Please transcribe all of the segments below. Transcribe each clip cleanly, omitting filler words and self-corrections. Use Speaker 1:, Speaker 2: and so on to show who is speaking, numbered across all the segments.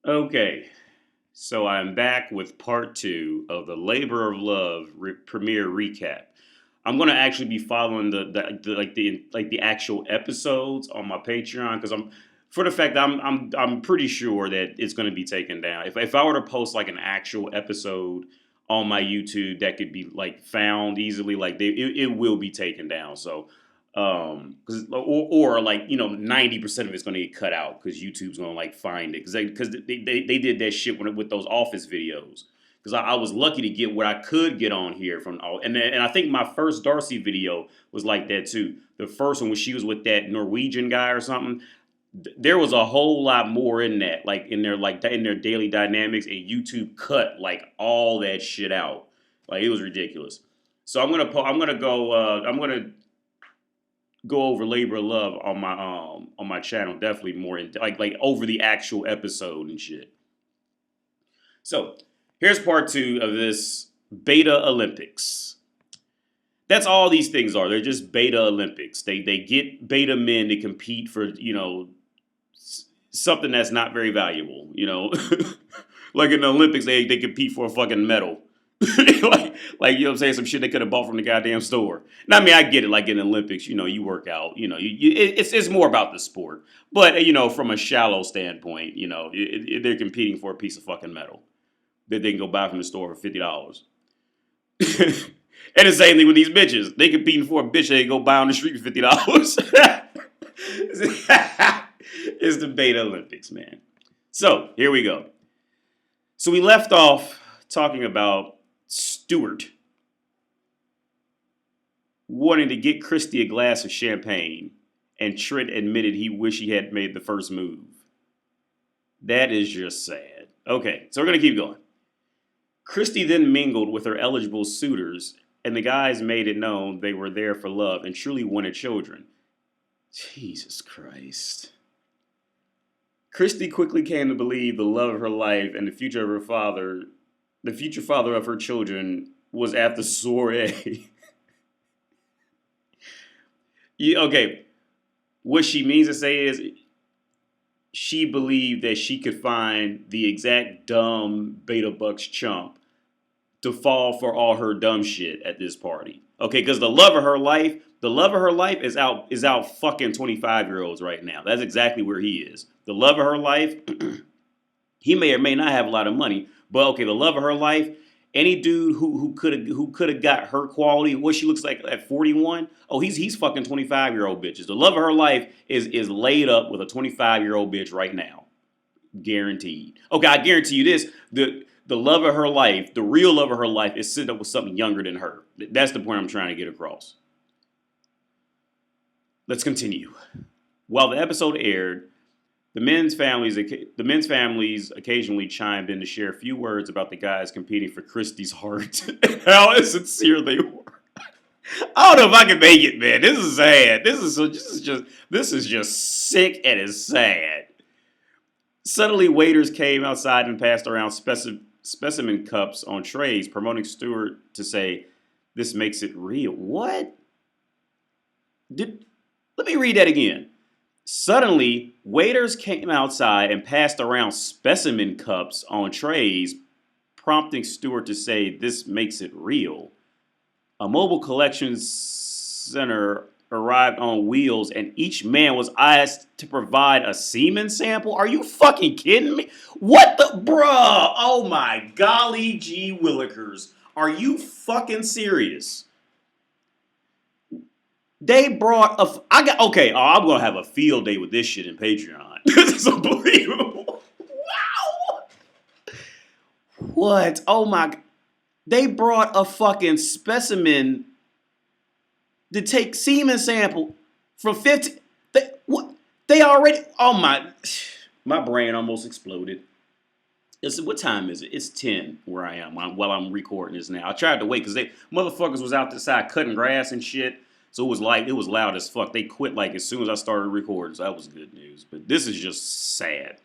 Speaker 1: Okay, so I'm back with part two of the Labor of Love premiere recap. I'm gonna actually be following the actual episodes on my Patreon because I'm for the fact that I'm pretty sure that it's gonna be taken down. If I were to post like an actual episode on my YouTube that could be like found easily, it will be taken down. So because or like 90% of it's going to get cut out because YouTube's going to like find it because they did that shit with those office videos because I was lucky to get what I could get on here from all and I think my first Darcy video was like that too. The first one when she was with that Norwegian guy or something. There was a whole lot more in that, like in their daily dynamics, and YouTube cut like all that shit out. Like it was ridiculous. So I'm gonna go over Labor of Love on my channel, definitely more in like over the actual episode and shit. So here's part two of this Beta Olympics. That's all these things are. They're just Beta Olympics. They get beta men to compete for something that's not very valuable. Like in the Olympics, they compete for a fucking medal. like you know what I'm saying, some shit they could have bought from the goddamn store. Now, I mean, I get it. Like in the Olympics, you work out. It's more about the sport. But from a shallow standpoint, they're competing for a piece of fucking metal that they can go buy from the store for $50. And the same thing with these bitches. They competing for a bitch they can go buy on the street for $50. It's the Beta Olympics, man. So here we go. So we left off talking about Stewart wanting to get Christy a glass of champagne, and Trent admitted he wished he had made the first move. That is just sad. Okay, so we're going to keep going. Christy then mingled with her eligible suitors, and the guys made it known they were there for love and truly wanted children. Jesus Christ. Christy quickly came to believe the love of her life and the future father of her children, was at the soiree. Okay, what she means to say is she believed that she could find the exact dumb Beta Bucks chump to fall for all her dumb shit at this party. Okay, because the love of her life is out fucking 25-year-olds right now. That's exactly where he is. The love of her life, he may or may not have a lot of money, but okay, the love of her life, any dude who could have got her quality, what she looks like at 41, oh, he's fucking 25-year-old bitches. The love of her life is laid up with a 25-year-old bitch right now. Guaranteed. Okay, I guarantee you this. The love of her life, the real love of her life, is sitting up with something younger than her. That's the point I'm trying to get across. Let's continue. While the episode aired, the men's families occasionally chimed in to share a few words about the guys competing for Christie's heart and how sincere they were. I don't know if I can make it, man. This is sad. This is just sick and it's sad. Suddenly, waiters came outside and passed around specimen cups on trays, promoting Stewart to say, "This makes it real." What? Let me read that again. Suddenly, waiters came outside and passed around specimen cups on trays, prompting Stewart to say, "This makes it real." A mobile collection center arrived on wheels, and each man was asked to provide a semen sample. Are you fucking kidding me? What the bruh? Oh my golly gee willikers. Are you fucking serious? They brought I'm gonna have a field day with this shit in Patreon. This is unbelievable. Wow. What? Oh my. They brought a fucking specimen to take semen sample from 50. They already. Oh my. My brain almost exploded. What time is it? It's 10 where I am while I'm recording this now. I tried to wait because they motherfuckers was out the side cutting grass and shit. So it was loud as fuck. They quit like as soon as I started recording. So that was good news. But this is just sad.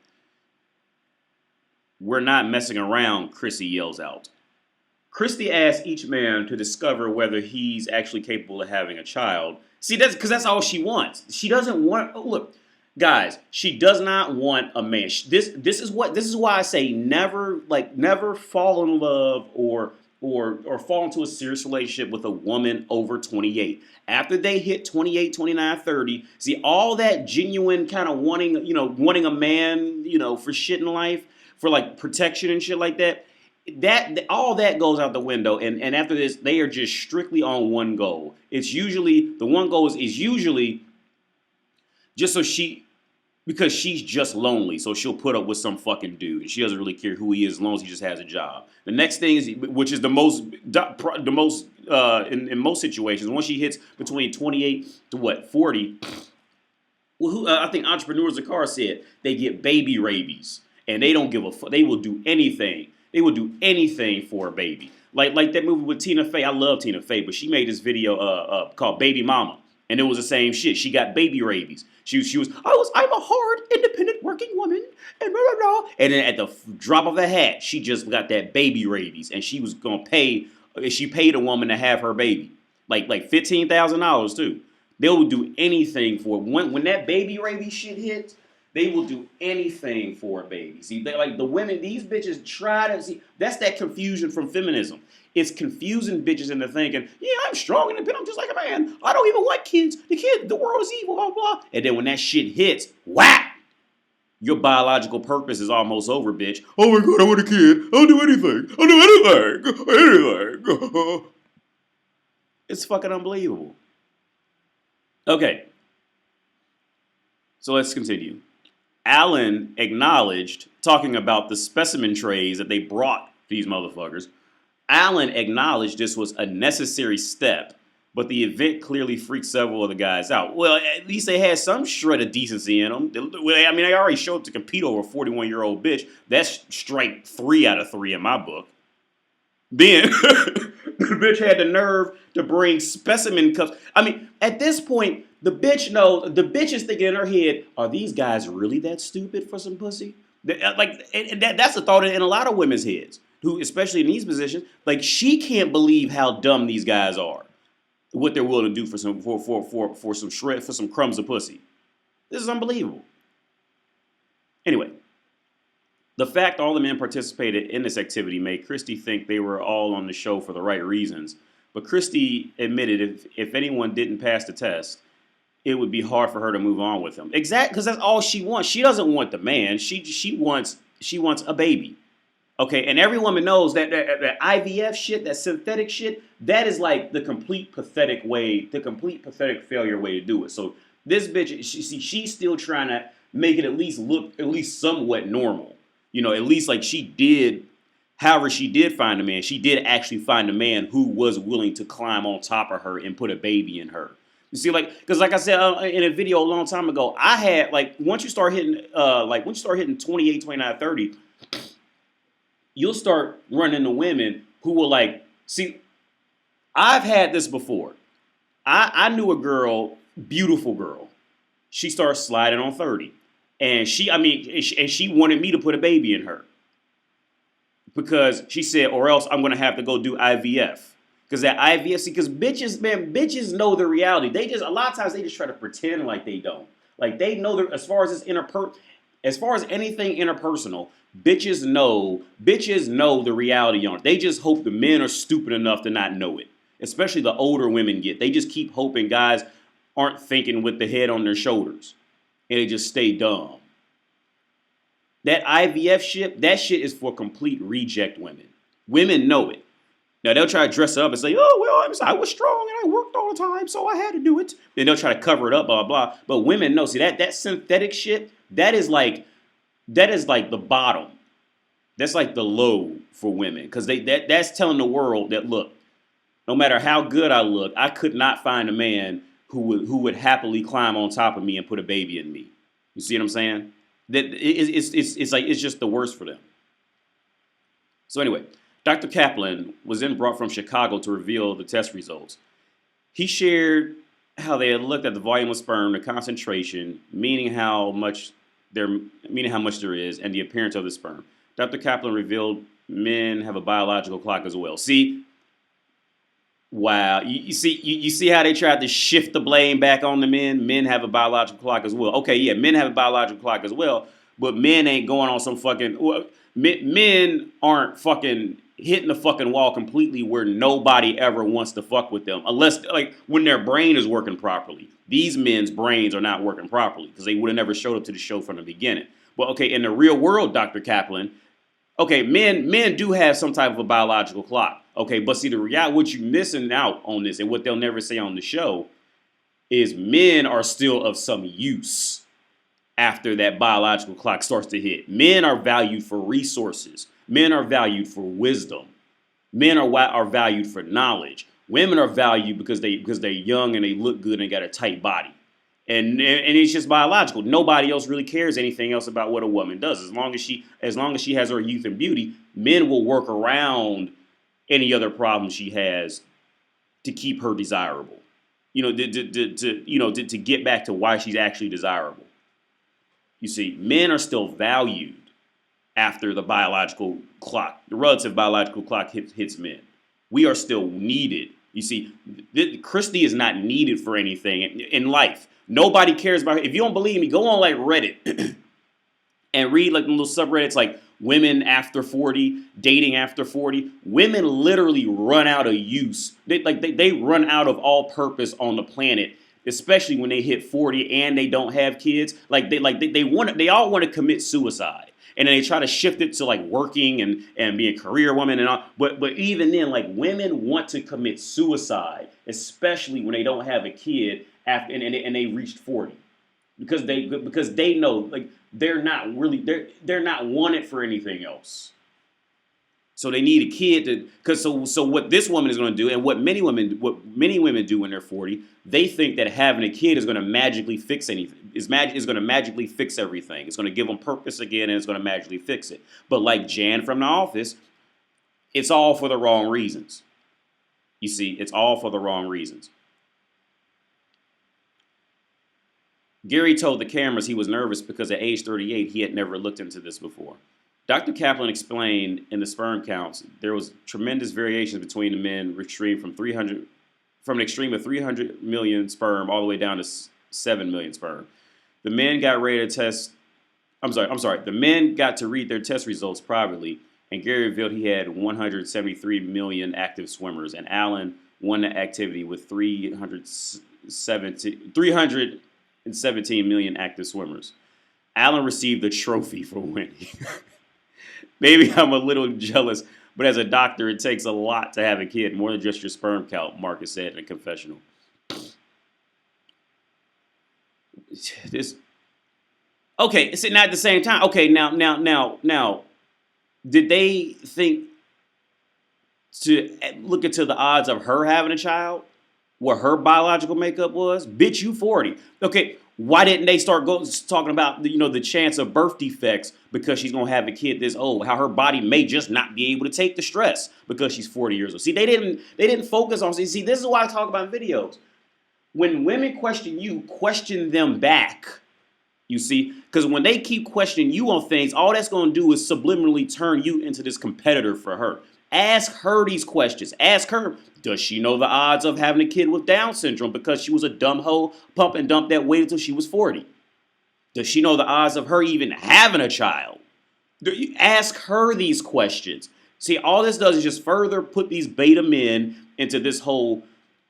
Speaker 1: "We're not messing around," Chrissy yells out. Christy asks each man to discover whether he's actually capable of having a child. See, that's because that's all she wants. She doesn't want. Oh, look, Guys, she does not want a man. This is why I say never fall in love or fall into a serious relationship with a woman over 28. After they hit 28, 29, 30, see all that genuine kind of wanting, wanting a man, for shit in life, for like protection and shit like that. That all that goes out the window, and after this, they are just strictly on one goal. It's usually the one goal is usually just so she because she's just lonely, so she'll put up with some fucking dude, and she doesn't really care who he is as long as he just has a job. The next thing is, which is the most in most situations, once she hits between 28 to 40. Well, I think entrepreneurs of car said they get baby rabies, and they don't give a fuck. They will do anything. They will do anything for a baby. Like that movie with Tina Fey. I love Tina Fey, but she made this video called Baby Mama, and it was the same shit. She got baby rabies. I'm a hard, independent working woman, and blah, blah, blah. And then at the drop of a hat, she just got that baby rabies, and she was gonna pay. She paid a woman to have her baby, like $15,000 too. They will do anything for it. When that baby rabies shit hits. They will do anything for a baby. See, they like the women, these bitches try to see. That's that confusion from feminism. It's confusing bitches into thinking, yeah, I'm strong and independent, I'm just like a man. I don't even want kids. The world is evil, blah, blah. And then when that shit hits, whack! Your biological purpose is almost over, bitch. Oh my God, I want a kid. I'll do anything. I'll do anything. It's fucking unbelievable. Okay. So let's continue. Allen acknowledged, talking about the specimen trays that they brought these motherfuckers, Allen acknowledged this was a necessary step, but the event clearly freaked several of the guys out. Well, at least they had some shred of decency in them. I mean, they already showed up to compete over a 41-year-old bitch. That's strike 3 out of 3 in my book. Then, the bitch had the nerve to bring specimen cups. I mean, at this point, the bitch is thinking in her head, are these guys really that stupid for some pussy? That's a thought in a lot of women's heads, who, especially in these positions, like she can't believe how dumb these guys are, what they're willing to do for some crumbs of pussy. This is unbelievable. Anyway, the fact all the men participated in this activity made Christie think they were all on the show for the right reasons, but Christie admitted if anyone didn't pass the test, it would be hard for her to move on with him. Exactly, because that's all she wants. She doesn't want the man. She wants a baby. Okay, and every woman knows that IVF shit, that synthetic shit, that is like the complete pathetic failure way to do it. So this bitch, she's still trying to make it at least look at least somewhat normal. At least like she did. However, she did find a man. She did actually find a man who was willing to climb on top of her and put a baby in her. You see, because like I said in a video a long time ago, I had, once you start hitting 28, 29, 30, you'll start running into women who will see, I've had this before. I knew a girl, beautiful girl. She started sliding on 30. And she wanted me to put a baby in her. Because she said, or else I'm going to have to go do IVF. Because that IVF, because bitches know the reality. A lot of times they just try to pretend like they don't. Like they know as far as anything interpersonal, bitches know the reality on it. They just hope the men are stupid enough to not know it. Especially the older women get. They just keep hoping guys aren't thinking with the head on their shoulders. And they just stay dumb. That IVF shit, that shit is for complete reject women. Women know it. Now, they'll try to dress up and say, oh, well, I was strong and I worked all the time, so I had to do it. Then they'll try to cover it up, blah, blah. But women know. See, that synthetic shit, that is like the bottom. That's like the low for women. Because that's telling the world that, look, no matter how good I look, I could not find a man who would happily climb on top of me and put a baby in me. You see what I'm saying? That it's just the worst for them. So anyway, Dr. Kaplan was then brought from Chicago to reveal the test results. He shared how they had looked at the volume of sperm, the concentration, meaning how much there is, and the appearance of the sperm. Dr. Kaplan revealed men have a biological clock as well. See, Wow. You see how they tried to shift the blame back on the men? Men have a biological clock as well. Okay, yeah, men have a biological clock as well, but men ain't going on some fucking well, men aren't fucking hitting the fucking wall completely where nobody ever wants to fuck with them unless like when their brain is working properly. These men's brains are not working properly because they would have never showed up to the show from the beginning. But okay, in the real world, Dr. Kaplan, okay, men do have some type of a biological clock. Okay, but see the reality, what you missing out on this, and what they'll never say on the show, is men are still of some use after that biological clock starts to hit. Men are valued for resources. Men are valued for wisdom. Men are valued for knowledge. Women are valued because they're young and they look good and got a tight body. And it's just biological. Nobody else really cares anything else about what a woman does. As long as she has her youth and beauty, men will work around any other problem she has to keep her desirable. To get back to why she's actually desirable. You see, men are still valued after the biological clock, the relative biological clock hits men. We are still needed. You see, Christy is not needed for anything in life. Nobody cares about her. If you don't believe me, go on like Reddit and read like the little subreddits like women after 40, dating after 40. Women literally run out of use. They run out of all purpose on the planet, especially when they hit 40 and they don't have kids. They all want to commit suicide. And then they try to shift it to like working and being a career woman and all. But even then, like women want to commit suicide, especially when they don't have a kid after and they reached 40. Because they know like they're not wanted for anything else. So they need a kid to because so what this woman is going to do and what many women do when they're 40, they think that having a kid is going to magically fix anything. Is going to magically fix everything. It's going to give them purpose again and it's going to magically fix it. But like Jan from The Office, it's all for the wrong reasons. You see, it's all for the wrong reasons. Gary told the cameras he was nervous because at age 38 he had never looked into this before. Dr. Kaplan explained in the sperm counts there was tremendous variations between the men ranging from an extreme of 300 million sperm all the way down to 7 million sperm. The men got ready to test. I'm sorry. The men got to read their test results privately, and Gary revealed he had 173 million active swimmers, and Allen won the activity with 317 million active swimmers. Allen received the trophy for winning. Maybe I'm a little jealous, but as a doctor, it takes a lot to have a kid, more than just your sperm count, Marcus said in a confessional. Okay, it's not at the same time. Okay, now, did they think to look into the odds of her having a child? What her biological makeup was? Bitch, you 40. Okay, why didn't they start talking about the chance of birth defects because she's gonna have a kid this old? How her body may just not be able to take the stress because she's 40 years old. See, they didn't focus on. See, this is why I talk about videos. When women question you, question them back. You see, because when they keep questioning you on things, all that's going to do is subliminally turn you into this competitor for her. Ask her these questions. Ask her, does she know the odds of having a kid with Down syndrome because she was a dumb hoe, pump and dump that weight until she was 40? Does she know the odds of her even having a child? Ask her these questions. See, all this does is just further put these beta men into this whole,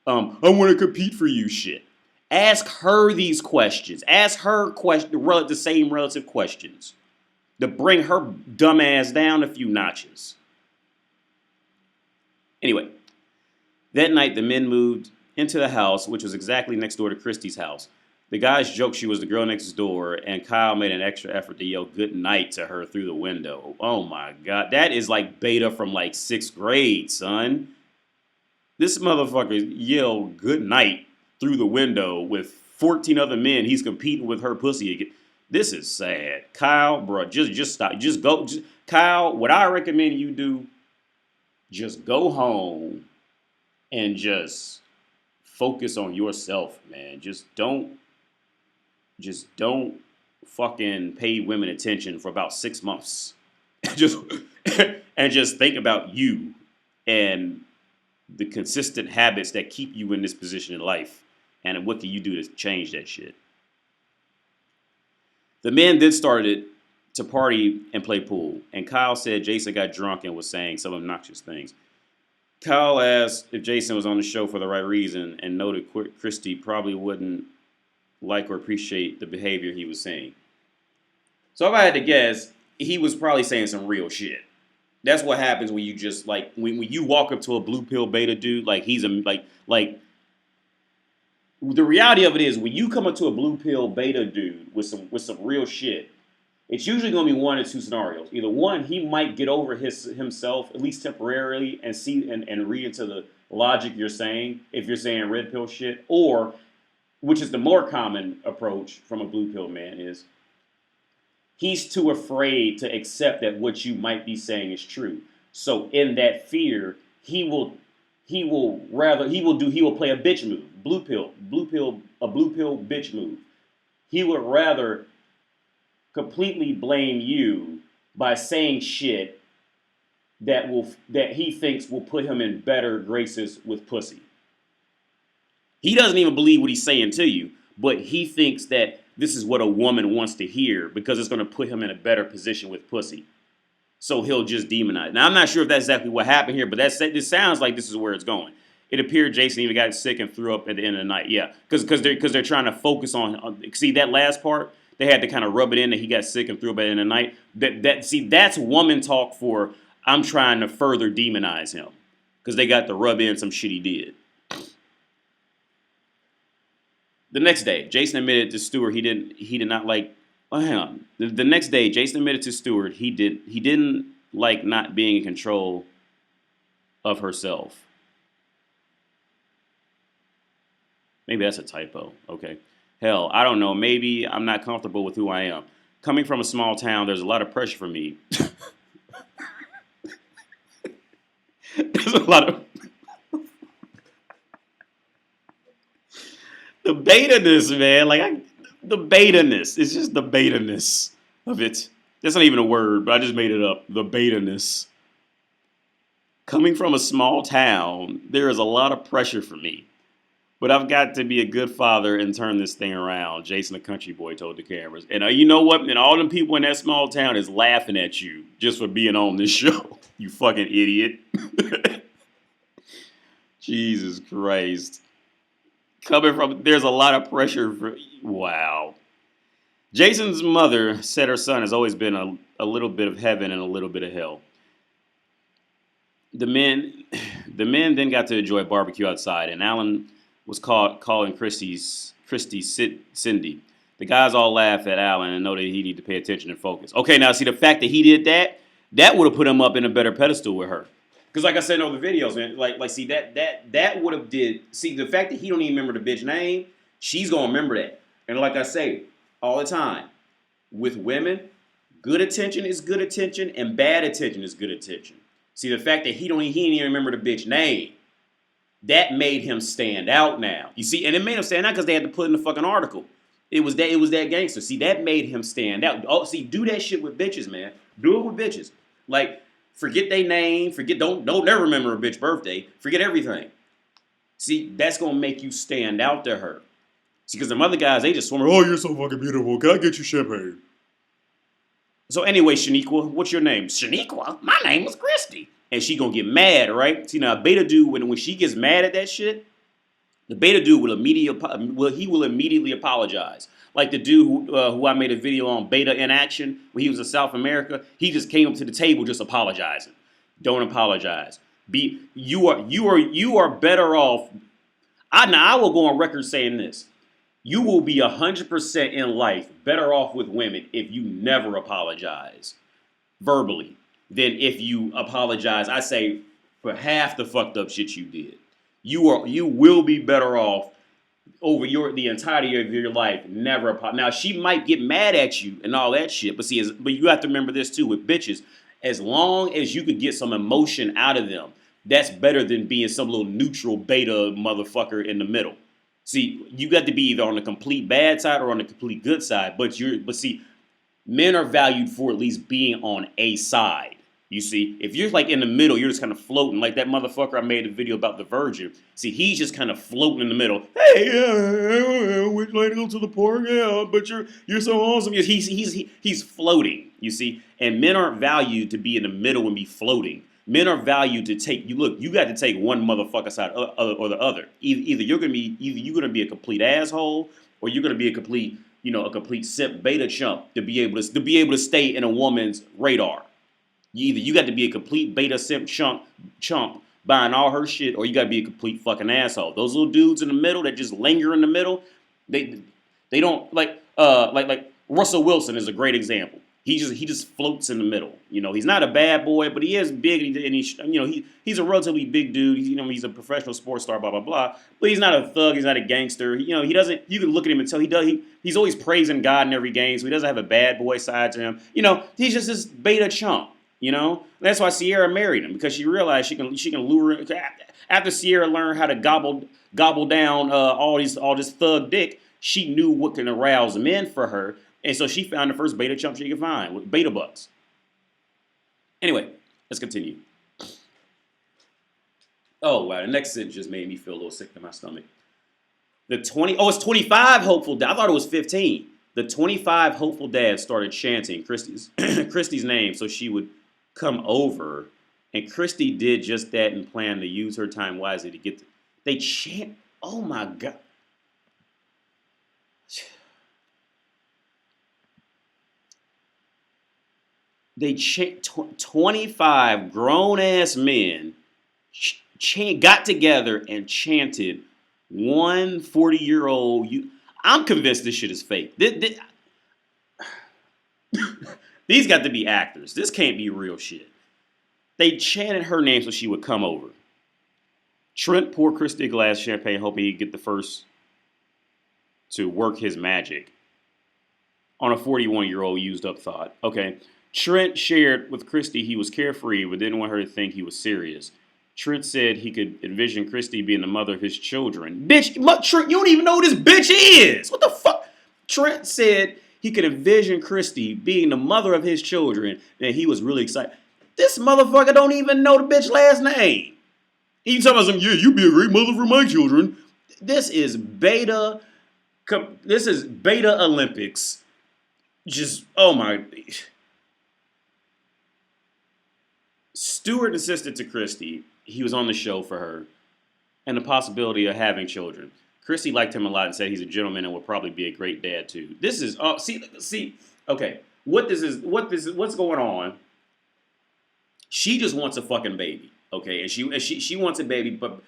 Speaker 1: I want to compete for you shit. Ask her these questions. Ask her the same relative questions to bring her dumb ass down a few notches. Anyway, that night the men moved into the house, which was exactly next door to Christy's house. The guys joked she was the girl next door, and Kyle made an extra effort to yell good night to her through the window. Oh my God, that is like beta from like 6th grade, son. This motherfucker yelled good night through the window with 14 other men. He's competing with her pussy again. This is sad. Kyle, bro, just stop. Just go. Kyle, what I recommend you do, just go home and just focus on yourself, man. Just don't fucking pay women attention for about 6 months. just think about you and the consistent habits that keep you in this position in life. And what can you do to change that shit? The men then started to party and play pool. And Kyle said Jason got drunk and was saying some obnoxious things. Kyle asked if Jason was on the show for the right reason and noted Christy probably wouldn't like or appreciate the behavior he was saying. So if I had to guess, he was probably saying some real shit. That's what happens when you just like when you walk up to a blue pill beta dude, like he's a like the reality of it is when you come up to a blue pill beta dude with some real shit, it's usually going to be one or two scenarios. Either one, he might get over himself at least temporarily and see and read into the logic you're saying if you're saying red pill shit, or which is the more common approach from a blue pill man is he's too afraid to accept that what you might be saying is true. So in that fear, he will play a bitch move. A blue pill bitch move. He would rather completely blame you by saying shit that he thinks will put him in better graces with pussy. He doesn't even believe what he's saying to you, but he thinks that this is what a woman wants to hear because it's going to put him in a better position with pussy. So he'll just demonize. Now, I'm not sure if that's exactly what happened here, but this sounds like this is where it's going. It appeared Jason even got sick and threw up at the end of the night. Yeah, because they're trying to focus on see that last part. They had to kind of rub it in that he got sick and threw up at the end of the night. That's woman talk for I'm trying to further demonize him because they got to rub in some shit he did. The next day, Jason admitted to Stewart he did not like. Oh, hang on. The next day, Jason admitted to Stewart he didn't like not being in control of herself. Maybe that's a typo. Okay. Hell, I don't know. Maybe I'm not comfortable with who I am. Coming from a small town, there's a lot of pressure for me. There's a lot of the beta-ness, man. The beta-ness. It's just the beta-ness of it. That's not even a word, but I just made it up. The beta-ness. Coming from a small town, there is a lot of pressure for me. But I've got to be a good father and turn this thing around, Jason the country boy told the cameras. And you know what? And all them people in that small town is laughing at you just for being on this show. You fucking idiot. Jesus Christ. There's a lot of pressure for, wow. Jason's mother said her son has always been a little bit of heaven and a little bit of hell. The men then got to enjoy barbecue outside, and Alan was calling Christy Cindy. The guys all laugh at Alan and know that he need to pay attention and focus. Okay, now see the fact that he did that would have put him up in a better pedestal with her. Because like I said in all the videos, man, see that would have see the fact that he don't even remember the bitch name, she's gonna remember that. And like I say all the time, with women, good attention is good attention and bad attention is good attention. See the fact that he didn't even remember the bitch name, that made him stand out now. You see, and it made him stand out because they had to put in the fucking article. It was that gangster. See, that made him stand out. Oh, see, do that shit with bitches, man. Do it with bitches. Like, forget their name. Don't never remember a bitch birthday. Forget everything. See, that's gonna make you stand out to her. See, because them other guys, they just swim. Oh, you're so fucking beautiful. Can I get you champagne? So anyway, Shaniqua, what's your name? Shaniqua? My name was Christy. And she gonna get mad, right? See, now a beta dude, when she gets mad at that shit, the beta dude will immediately apologize. Like the dude who I made a video on, Beta in Action, when he was in South America, he just came up to the table just apologizing. Don't apologize. You are better off. I will go on record saying this. You will be 100% in life better off with women if you never apologize verbally than if you apologize, I say, for half the fucked up shit you did. You will be better off over the entirety of your life never apologize. Now, she might get mad at you and all that shit, but you have to remember this too with bitches. As long as you could get some emotion out of them, that's better than being some little neutral beta motherfucker in the middle. See, you got to be either on the complete bad side or on the complete good side. But see, men are valued for at least being on a side. You see, if you're like in the middle, you're just kind of floating, like that motherfucker I made a video about the Virgin. See, he's just kind of floating in the middle. Hey, would you like to go to the park? Yeah, but you're so awesome. He's floating. You see, and men aren't valued to be in the middle and be floating. Men are valued to take you. Look, you got to take one motherfucker side or the other. Either you're gonna be a complete asshole, or you're gonna be a complete simp beta chump to be able to stay in a woman's radar. You got to be a complete beta simp chump buying all her shit, or you got to be a complete fucking asshole. Those little dudes in the middle that just linger in the middle, they don't like Russell Wilson is a great example. He just floats in the middle. He's not a bad boy, but he is big, and he's a relatively big dude. He's a professional sports star, blah blah blah. But he's not a thug. He's not a gangster. He doesn't. You can look at him and tell he's always praising God in every game, so he doesn't have a bad boy side to him. He's just this beta chump. That's why Sierra married him, because she realized she can lure him. After Sierra learned how to gobble down all this thug dick, she knew what can arouse men for her, and so she found the first beta chump she could find with beta bucks. Anyway, let's continue. Oh wow, the next sentence just made me feel a little sick to my stomach. It's 25 hopeful dads. I thought it was 15. The 25 hopeful dads started chanting Christy's name so she would come over, and Christy did just that and planned to use her time wisely to get they chant. Oh my god. They chant 25 grown-ass men got together and chanted one 40-year-old. I'm convinced this shit is fake. These got to be actors. This can't be real shit. They chanted her name so she would come over. Trent poured Christy a glass of champagne, hoping he'd get the first to work his magic on a 41-year-old used up thought. Okay. Trent shared with Christy he was carefree, but didn't want her to think he was serious. Trent said he could envision Christy being the mother of his children. Bitch, Trent, you don't even know who this bitch is. What the fuck? Trent said he could envision Christy being the mother of his children, and he was really excited. This motherfucker don't even know the bitch last name. He talking about something, yeah, you'd be a great mother for my children. This is beta Olympics. Just, oh my. Stewart insisted to Christy he was on the show for her and the possibility of having children. Christy liked him a lot and said he's a gentleman and would probably be a great dad too. This is okay. What's going on? She just wants a fucking baby, okay, and she wants a baby, but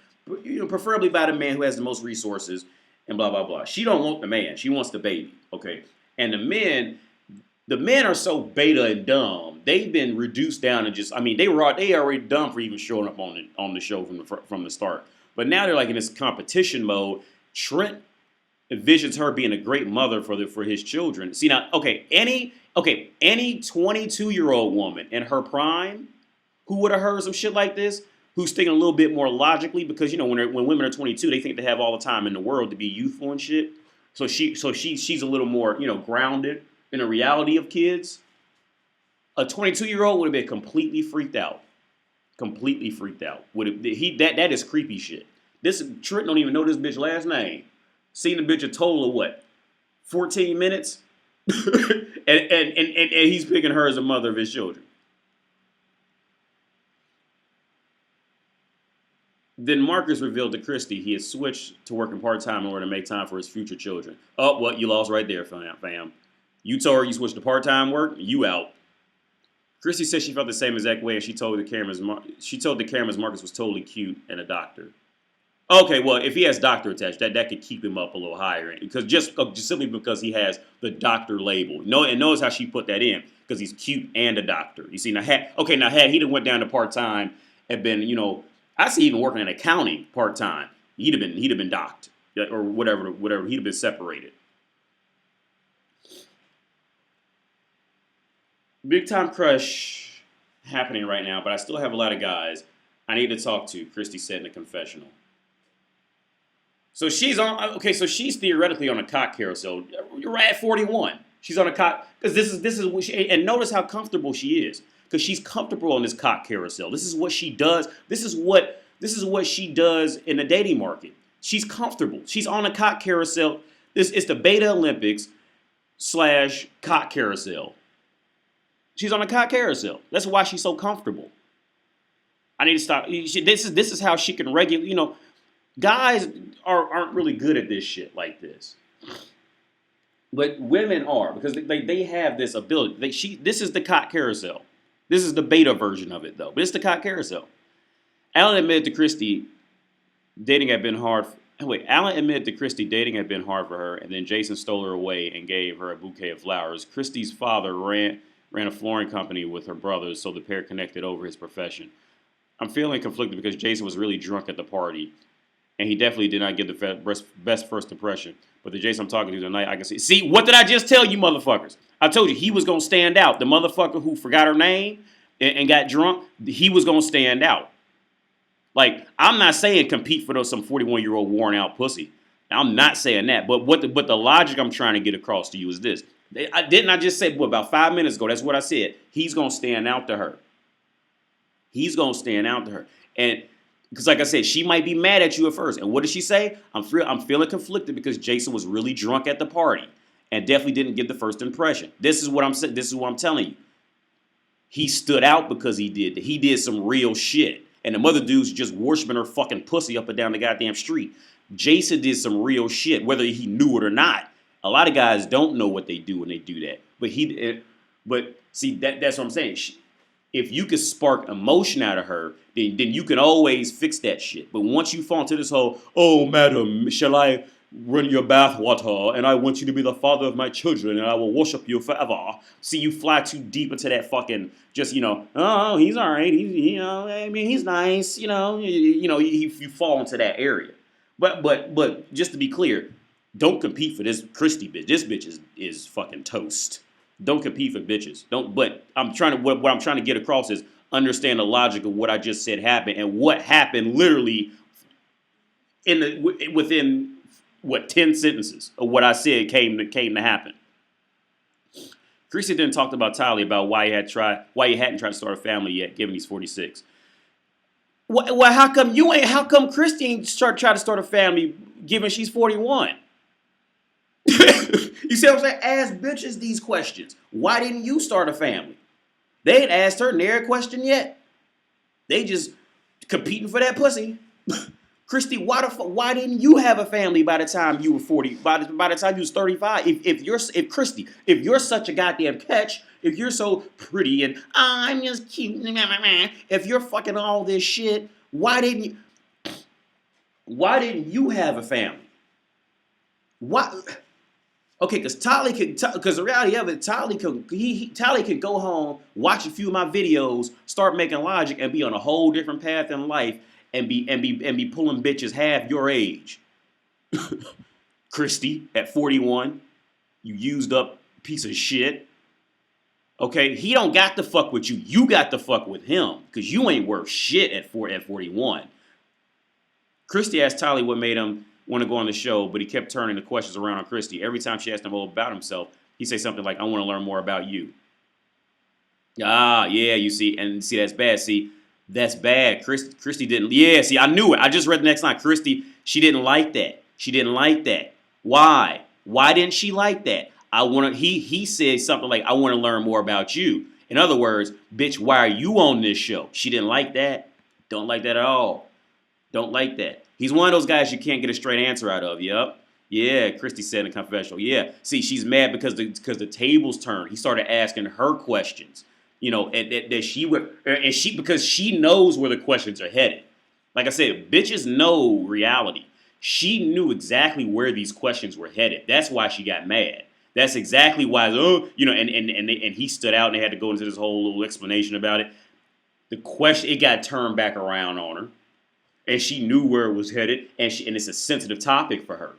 Speaker 1: preferably by the man who has the most resources and blah blah blah. She don't want the man; she wants the baby, okay. And the men are so beta and dumb. They've been reduced down to just. I mean, they already dumb for even showing up on the show from the start. But now they're like in this competition mode. Trent envisions her being a great mother for his children. See now, any 22-year-old woman in her prime who would have heard some shit like this, who's thinking a little bit more logically, because when women are 22, they think they have all the time in the world to be youthful and shit. So she's a little more grounded in the reality of kids. A 22-year-old would have been completely freaked out. Completely freaked out. That is creepy shit. This Trent don't even know this bitch last name. Seen the bitch a total of what? 14 minutes? and he's picking her as a mother of his children. Then Marcus revealed to Christy he had switched to working part-time in order to make time for his future children. Oh, well, you lost right there, fam. You told her you switched to part-time work, you out. Christy said she felt the same exact way, and she told the cameras Marcus was totally cute and a doctor. Okay, well, if he has doctor attached, that could keep him up a little higher, because just simply because he has the doctor label. And notice how she put that in, because he's cute and a doctor. You see, now had he done went down to part-time and been, I see even working in accounting part-time, he'd have been docked or whatever. He'd have been separated. Big time crush happening right now, but I still have a lot of guys I need to talk to, Christy said in a confessional. So she's on. Okay, so she's theoretically on a cock carousel. You're right at 41. She's on a cock because this is what she. And notice how comfortable she is. Because she's comfortable on this cock carousel. This is what she does. This is what she does in the dating market. She's comfortable. She's on a cock carousel. This is the Beta Olympics / cock carousel. She's on a cock carousel. That's why she's so comfortable. I need to stop. This is how she can regulate. You know, guys aren't really good at this shit like this, but women are, because they have this ability. This is the cock carousel. This is the beta version of it though. But it's the cock carousel. Alan admitted to Christy dating had been hard. Alan admitted to Christy dating had been hard for her, and then Jason stole her away and gave her a bouquet of flowers. Christy's father ran a flooring company with her brothers, so the pair connected over his profession. I'm feeling conflicted because Jason was really drunk at the party, and he definitely did not give the best first impression. But the Jason I'm talking to tonight, I can see. See, what did I just tell you, motherfuckers? I told you he was going to stand out. The motherfucker who forgot her name and got drunk, he was going to stand out. Like, I'm not saying compete for some 41-year-old worn out pussy. I'm not saying that. But the logic I'm trying to get across to you is this. Didn't I just say, about 5 minutes ago, that's what I said. He's going to stand out to her. He's going to stand out to her. And because, like I said, she might be mad at you at first. And what did she say? I'm feeling conflicted because Jason was really drunk at the party and definitely didn't give the first impression. This is what I'm saying. This is what I'm telling you. He stood out because he did some real shit. And the mother dude's just worshiping her fucking pussy up and down the goddamn street. Jason did some real shit, whether he knew it or not. A lot of guys don't know what they do when they do that. But see, that's what I'm saying. If you could spark emotion out of her, then you can always fix that shit. But once you fall into this whole, oh, madam, shall I run your bathwater, and I want you to be the father of my children, and I will worship you forever. See, you fly too deep into that fucking, just, oh, he's all right, he's nice, you fall into that area. But just to be clear, don't compete for this Christy bitch. This bitch is fucking toast. Don't compete for bitches. But what I'm trying to get across is understand the logic of what I just said happened and what happened literally within 10 sentences of what I said came to happen. Christy then talked about Tylee about why he hadn't tried to start a family yet, given he's 46. Well, how come Christy ain't try to start a family given she's 41? You see what I'm saying? Ask bitches these questions. Why didn't you start a family? They ain't asked her their question yet. They just competing for that pussy. Christy, why didn't you have a family by the time you were 40? By the time you was 35? If Christy, if you're such a goddamn catch, if you're so pretty and I'm just cute, if you're fucking all this shit, why didn't you have a family? Why? Okay, because the reality of it, Tylee can go home, watch a few of my videos, start making logic, and be on a whole different path in life, and be pulling bitches half your age. Christy, at 41, you used up piece of shit. Okay, he don't got to fuck with you. You got to fuck with him, because you ain't worth shit at 41. Christy asked Tylee what made him want to go on the show, but he kept turning the questions around on Christy. Every time she asked him about himself, he'd say something like, I want to learn more about you. Ah, yeah, you see, and see, that's bad. See, that's bad. Christy didn't, yeah, see, I knew it. I just read the next line. Christy, she didn't like that. She didn't like that. Why? Why didn't she like that? He said something like, I want to learn more about you. In other words, bitch, why are you on this show? She didn't like that. Don't like that at all. Don't like that. He's one of those guys you can't get a straight answer out of. Yup. Yeah, Christy said in a confessional. Yeah. See, she's mad because the tables turned. He started asking her questions. Because she knows where the questions are headed. Like I said, bitches know reality. She knew exactly where these questions were headed. That's why she got mad. That's exactly why, and he stood out and they had to go into this whole little explanation about it. It got turned back around on her. And she knew where it was headed, and it's a sensitive topic for her.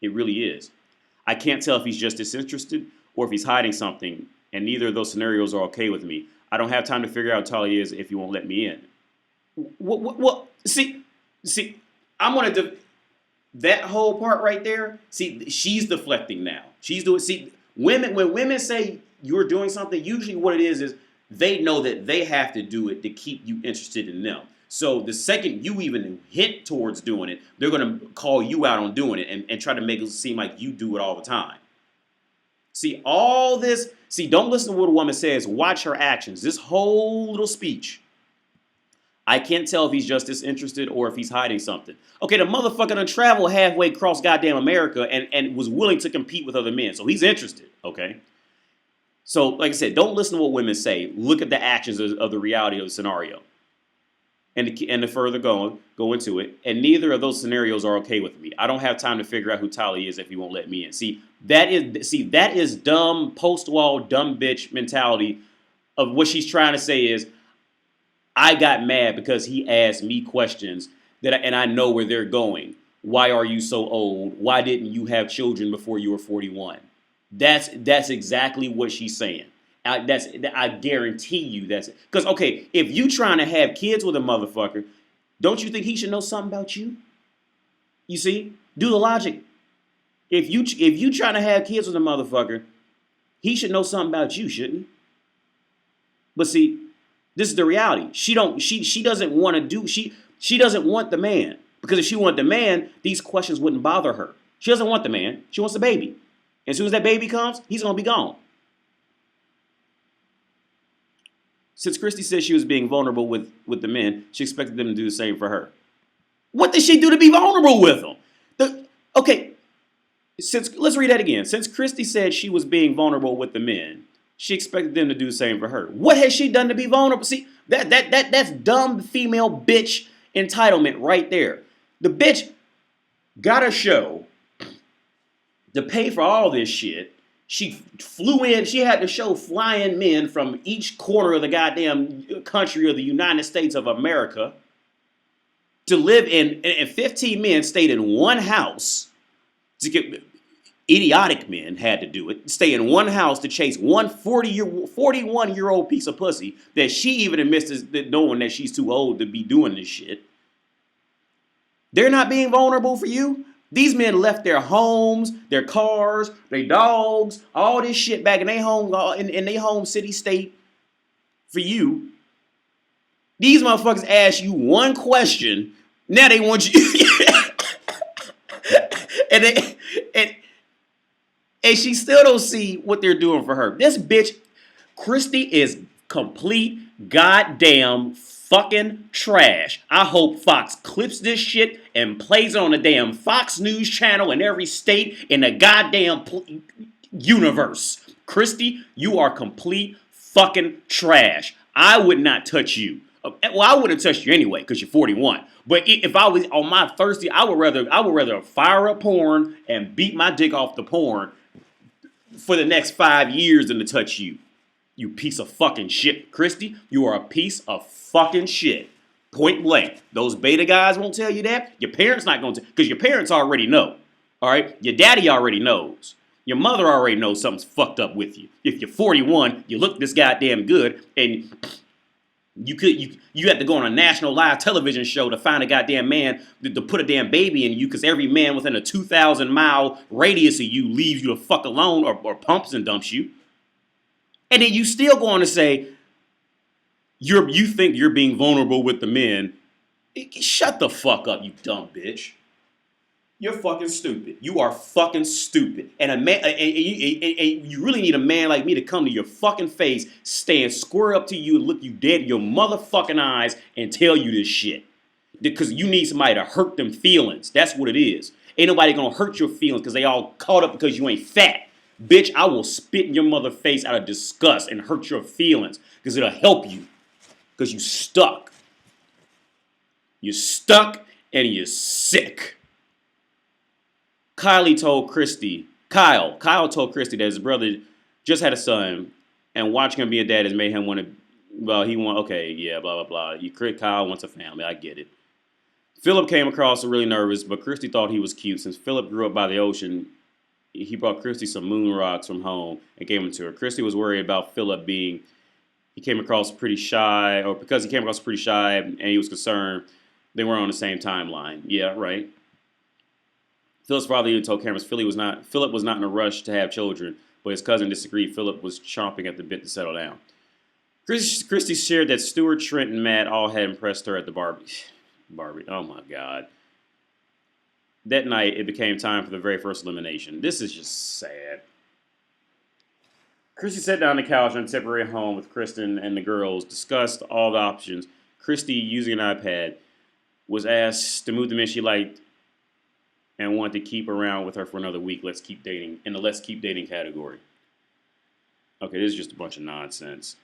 Speaker 1: It really is. I can't tell if he's just disinterested or if he's hiding something, and neither of those scenarios are okay with me. I don't have time to figure out how Tylee is if you won't let me in. Well, see, I'm going to that whole part right there. See, she's deflecting now. She's doing. See, when women say you're doing something, usually what it is they know that they have to do it to keep you interested in them. So the second you even hint towards doing it, they're going to call you out on doing it and try to make it seem like you do it all the time. See, all this, don't listen to what a woman says. Watch her actions. This whole little speech. I can't tell if he's just disinterested or if he's hiding something. Okay, the motherfucker done traveled halfway across goddamn America and was willing to compete with other men. So he's interested, okay? So, like I said, don't listen to what women say. Look at the actions of the reality of the scenario. And to further go into it, and neither of those scenarios are okay with me. I don't have time to figure out who Tali is if he won't let me in. That is dumb, post-wall, dumb bitch mentality of what she's trying to say is, I got mad because he asked me questions and I know where they're going. Why are you so old? Why didn't you have children before you were 41? That's exactly what she's saying. I guarantee you that's it. Because, okay, if you trying to have kids with a motherfucker, don't you think he should know something about you? You see? Do the logic. If you trying to have kids with a motherfucker, he should know something about you, shouldn't he? But see, this is the reality. She doesn't want to do, she doesn't want the man. Because if she wanted the man, these questions wouldn't bother her. She doesn't want the man. She wants the baby. And as soon as that baby comes, he's going to be gone. Since Christy said she was being vulnerable with the men, she expected them to do the same for her. What did she do to be vulnerable with them? Okay, let's read that again. Since Christy said she was being vulnerable with the men, she expected them to do the same for her. What has she done to be vulnerable? See, that's dumb female bitch entitlement right there. The bitch got a show to pay for all this shit. She flew in, she had to show flying men from each corner of the goddamn country of the United States of America to live in, and 15 men stayed in one house to get, idiotic men had to do it, stay in one house to chase one 41-year-old piece of pussy that she even admits to knowing that she's too old to be doing this shit. They're not being vulnerable for you? These men left their homes, their cars, their dogs, all this shit back in their home, in their home city state for you. These motherfuckers ask you one question, now they want you, and she still don't see what they're doing for her. This bitch, Christy, is complete goddamn fucking trash. I hope Fox clips this shit and plays it on the damn Fox News channel in every state in the goddamn universe. Christy, you are complete fucking trash. I would not touch you. Well, I wouldn't touch you anyway because you're 41. But if I was on my thirsty, I would rather fire up porn and beat my dick off the porn for the next 5 years than to touch you. You piece of fucking shit. Christy, you are a piece of fucking shit. Point blank. Those beta guys won't tell you that. Your parents not going to, because your parents already know. All right? Your daddy already knows. Your mother already knows something's fucked up with you. If you're 41, you look this goddamn good, and you have to go on a national live television show to find a goddamn man to put a damn baby in you, because every man within a 2,000-mile radius of you leaves you the fuck alone or pumps and dumps you. And then you still going to say you think you're being vulnerable with the men. Shut the fuck up, you dumb bitch. You're fucking stupid. You are fucking stupid. And a man, and you really need a man like me to come to your fucking face, stand square up to you, and look you dead in your motherfucking eyes, and tell you this shit. Because you need somebody to hurt them feelings. That's what it is. Ain't nobody gonna hurt your feelings because they all caught up because you ain't fat. Bitch, I will spit in your mother face out of disgust and hurt your feelings because it'll help you. Because you stuck. You're stuck and you're sick. Kyle told Christy that his brother just had a son, and watching him be a dad has made him want to, blah, blah, blah. Kyle wants a family, I get it. Philip came across really nervous, but Christy thought he was cute. Since Philip grew up by the ocean, he brought Christy some moon rocks from home and gave them to her. Christy was worried about Philip because he came across pretty shy, and he was concerned they weren't on the same timeline. Yeah, right. Philip's father even told cameras Philip was not in a rush to have children, but his cousin disagreed. Philip was chomping at the bit to settle down. Christy shared that Stuart, Trent, and Matt all had impressed her at the Barbie. Barbie, oh my God. That night, it became time for the very first elimination. This is just sad. Christy sat down on the couch in a temporary home with Kristen and the girls, discussed all the options. Christy, using an iPad, was asked to move the men she liked and wanted to keep around with her for another week. Let's keep dating in the let's keep dating category. Okay, this is just a bunch of nonsense.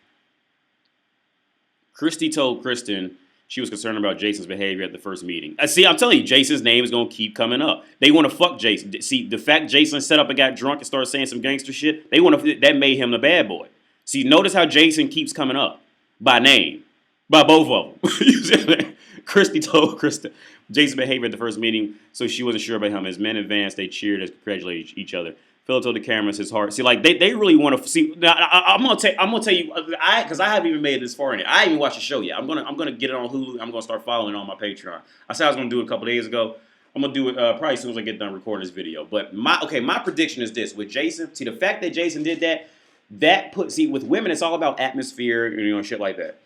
Speaker 1: Christy told Kristen she was concerned about Jason's behavior at the first meeting. See, I'm telling you, Jason's name is going to keep coming up. They want to fuck Jason. See, the fact Jason set up and got drunk and started saying some gangster shit, that made him the bad boy. See, notice how Jason keeps coming up by name, by both of them. You see that? Christy told Kristen Jason's behavior at the first meeting, so she wasn't sure about him. As men advanced, they cheered as congratulated each other. Philip told the cameras his heart. See, like they really want to see. Now, I'm gonna tell you, because I haven't even made it this far in it. I haven't even watched the show yet. I'm gonna get it on Hulu. I'm gonna start following it on my Patreon. I said I was gonna do it a couple days ago. I'm gonna do it probably as soon as I get done recording this video. But my prediction is this: with Jason, see the fact that Jason did that with women, it's all about atmosphere and shit like that.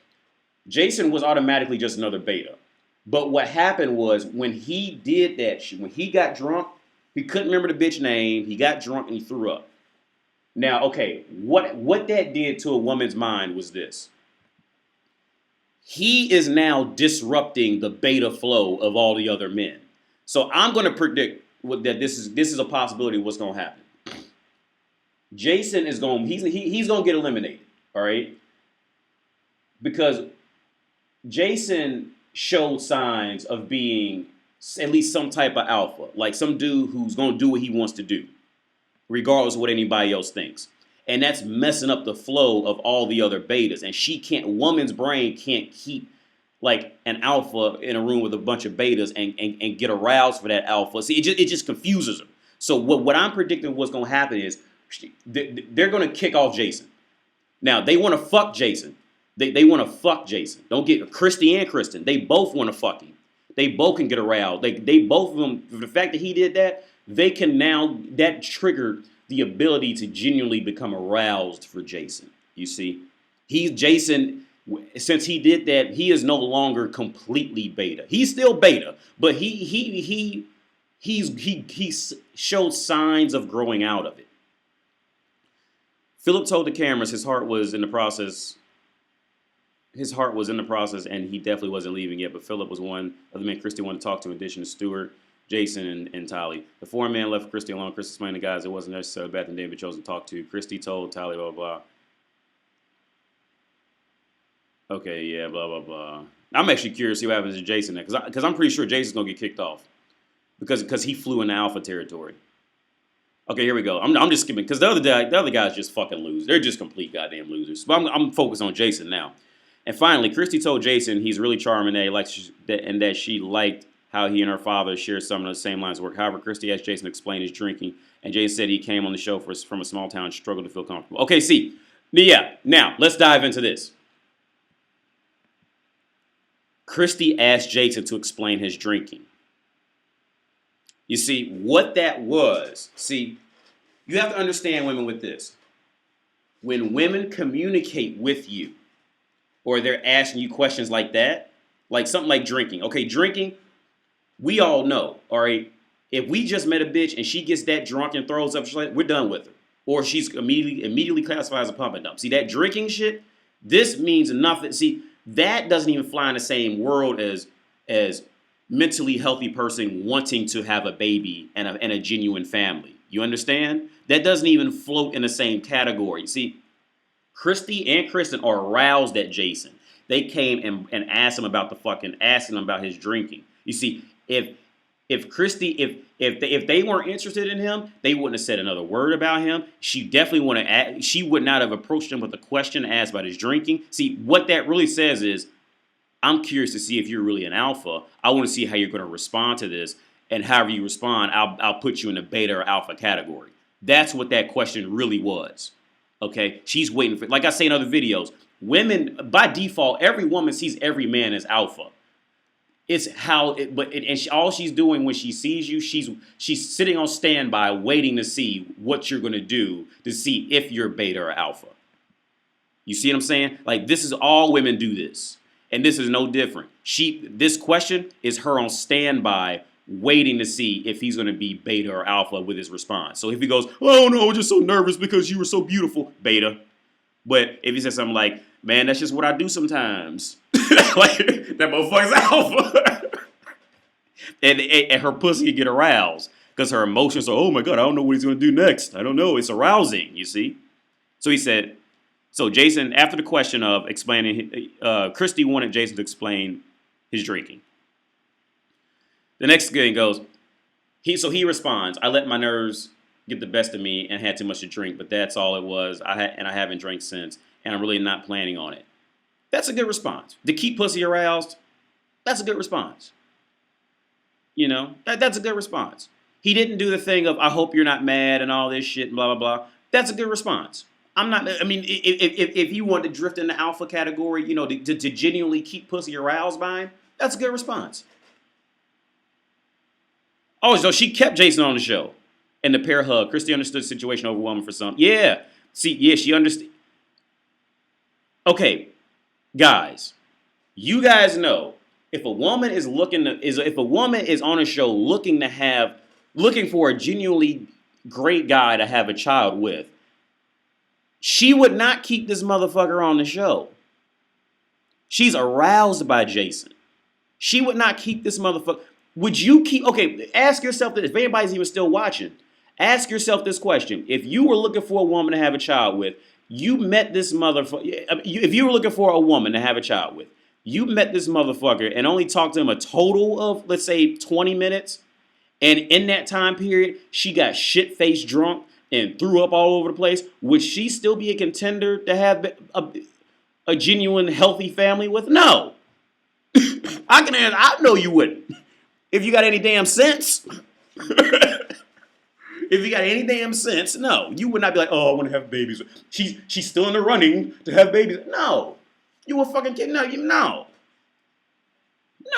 Speaker 1: Jason was automatically just another beta. But what happened was when he did that shit, when he got drunk. He couldn't remember the bitch name. He got drunk and he threw up. Now, okay, what that did to a woman's mind was this. He is now disrupting the beta flow of all the other men. So I'm going to predict that this is a possibility of what's going to happen. Jason is he's going to get eliminated, all right? Because Jason showed signs of being at least some type of alpha, like some dude who's going to do what he wants to do, regardless of what anybody else thinks. And that's messing up the flow of all the other betas. And woman's brain can't keep like an alpha in a room with a bunch of betas and get aroused for that alpha. See, it just confuses her. So what I'm predicting what's going to happen is they're going to kick off Jason. Now, they want to fuck Jason. They want to fuck Jason. Don't get Christy and Kristen. They both want to fuck him. They both can get aroused. They both of them, the fact that he did that, that triggered the ability to genuinely become aroused for Jason. You see, Jason, since he did that, he is no longer completely beta. He's still beta, but he showed signs of growing out of it. Philip told the cameras his heart was in the process. His heart was in the process, and he definitely wasn't leaving yet. But Philip was one of the men Christy wanted to talk to, in addition to Stuart, Jason, and Tally. The four men left Christy alone. Christy explained to the guys it wasn't necessarily bad that David chose to talk to. Christy told Tally, blah, blah, blah. Okay, yeah, blah, blah, blah. I'm actually curious to see what happens to Jason there, because I'm pretty sure Jason's going to get kicked off because he flew into alpha territory. Okay, here we go. I'm just skipping, because the other guys just fucking lose. They're just complete goddamn losers. But I'm focused on Jason now. And finally, Christy told Jason he's really charming and that she liked how he and her father shared some of the same lines of work. However, Christy asked Jason to explain his drinking, and Jason said he came on the show from a small town and struggled to feel comfortable. Okay, see. Yeah, now, let's dive into this. Christy asked Jason to explain his drinking. You see, what that was, you have to understand women with this. When women communicate with you, or they're asking you questions like that, like something like drinking. Okay, drinking, we all know, all right? If we just met a bitch and she gets that drunk and throws up, we're done with her. Or she's immediately classified as a pump and dump. See, that drinking shit, this means nothing. See, that doesn't even fly in the same world as mentally healthy person wanting to have a baby and a genuine family. You understand? That doesn't even float in the same category. See, Christy and Kristen are aroused at Jason. They came and asked him about asking him about his drinking. You see, if Christy, if they weren't interested in him, they wouldn't have said another word about him. She would not have approached him with a question asked about his drinking. See, what that really says is, I'm curious to see if you're really an alpha. I want to see how you're going to respond to this, and however you respond, I'll put you in the beta or alpha category. That's what that question really was. Okay, she's waiting for, like I say in other videos, women, by default, every woman sees every man as alpha. It's all she's doing when she sees you, she's sitting on standby waiting to see what you're going to do to see if you're beta or alpha. You see what I'm saying? Like, this is all women do this. And this is no different. This question is her on standby, waiting to see if he's going to be beta or alpha with his response. So if he goes, oh no, I'm just so nervous because you were so beautiful, beta. But if he says something like, man, that's just what I do sometimes. Like, that motherfucker's alpha. and her pussy get aroused because her emotions are, oh my God, I don't know what he's going to do next. I don't know. It's arousing, you see? So he said, so Jason, after the question of explaining, Christy wanted Jason to explain his drinking. The next thing goes, he responds, I let my nerves get the best of me and had too much to drink, but that's all it was. I haven't drank since, and I'm really not planning on it. That's a good response. To keep pussy aroused, that's a good response. You know, that's a good response. He didn't do the thing of, I hope you're not mad and all this shit and blah, blah, blah. That's a good response. I'm not, I mean, if you want to drift in the alpha category, you know, to genuinely keep pussy aroused by him, that's a good response. Oh, so she kept Jason on the show. And the pair hug. Christy understood the situation overwhelming for some. Yeah. See, yeah, she understood. Okay, guys, you guys know if a woman is if a woman is on a show looking for a genuinely great guy to have a child with, she would not keep this motherfucker on the show. She's aroused by Jason. She would not keep this motherfucker. Would you keep, okay, ask yourself this, if anybody's even still watching, ask yourself this question. If you were looking for a woman to have a child with, you met this motherfucker, if you were looking for a woman to have a child with, you met this motherfucker and only talked to him a total of, let's say, 20 minutes, and in that time period, she got shit-faced drunk and threw up all over the place, would she still be a contender to have a genuine, healthy family with? No. I can answer, I know you wouldn't. If you got any damn sense. If you got any damn sense, no. You would not be like, oh, I want to have babies. She's still in the running to have babies. No. You a fucking kid. No.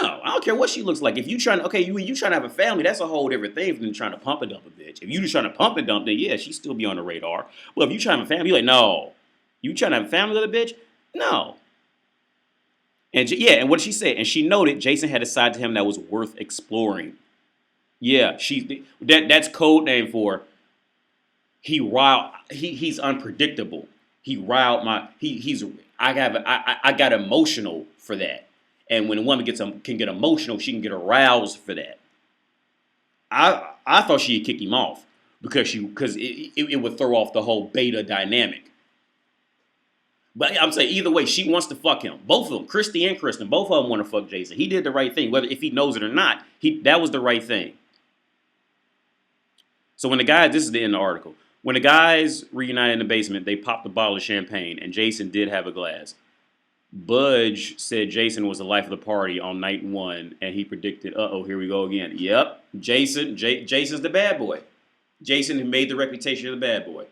Speaker 1: No, I don't care what she looks like. If you trying to have a family, that's a whole different thing than trying to pump and dump a bitch. If you just trying to pump and dump, then yeah, she still be on the radar. Well, if you trying to have a family, you're like, no. You trying to have a family with a bitch? No. And yeah, and what she said, and she noted Jason had a side to him that was worth exploring. Yeah, that's code name for he's unpredictable. He riled my I got emotional for that. And when a woman can get emotional, she can get aroused for that. I thought she'd kick him off because it would throw off the whole beta dynamic. But I'm saying either way, she wants to fuck him. Both of them, Christy and Kristen, both of them want to fuck Jason. He did the right thing, whether if he knows it or not. That was the right thing. So when this is the end of the article. When the guys reunited in the basement, they popped a bottle of champagne, and Jason did have a glass. Budge said Jason was the life of the party on night one, and he predicted, here we go again. Yep, Jason's the bad boy. Jason made the reputation of the bad boy.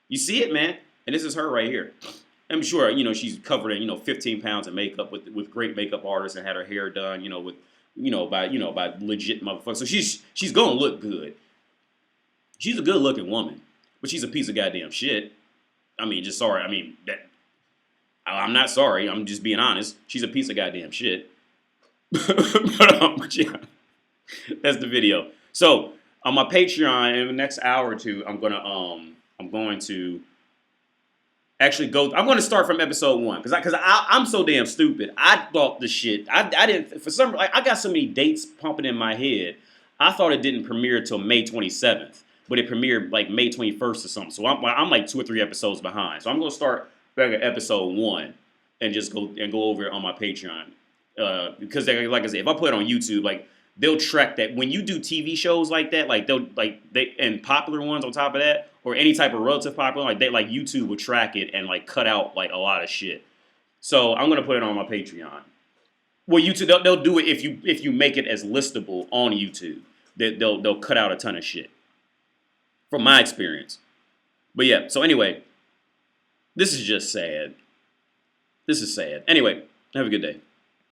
Speaker 1: You see it, man. And this is her right here. I'm sure, she's covered in, 15 pounds of makeup with great makeup artists and had her hair done, by legit motherfuckers. So she's gonna look good. She's a good looking woman, but she's a piece of goddamn shit. I mean, just sorry. I mean, I'm not sorry. I'm just being honest. She's a piece of goddamn shit. but yeah, that's the video. So on my Patreon in the next hour or two, I'm going to actually go. I'm going to start from episode 1 because I'm so damn stupid. I thought the shit. I didn't for some. I got so many dates pumping in my head. I thought it didn't premiere until May 27th, but it premiered like May 21st or something. So I'm like 2 or 3 episodes behind. So I'm going to start back at episode 1 and just go over it on my Patreon because like I said, if I put it on YouTube, like they'll track that when you do TV shows like that, like they and popular ones on top of that, or any type of relative popular, like YouTube will track it and like cut out like a lot of shit. So I'm gonna put it on my Patreon. Well, YouTube they'll do it if you make it as listable on YouTube. They'll cut out a ton of shit from my experience. But yeah, so anyway, this is just sad. This is sad. Anyway, have a good day.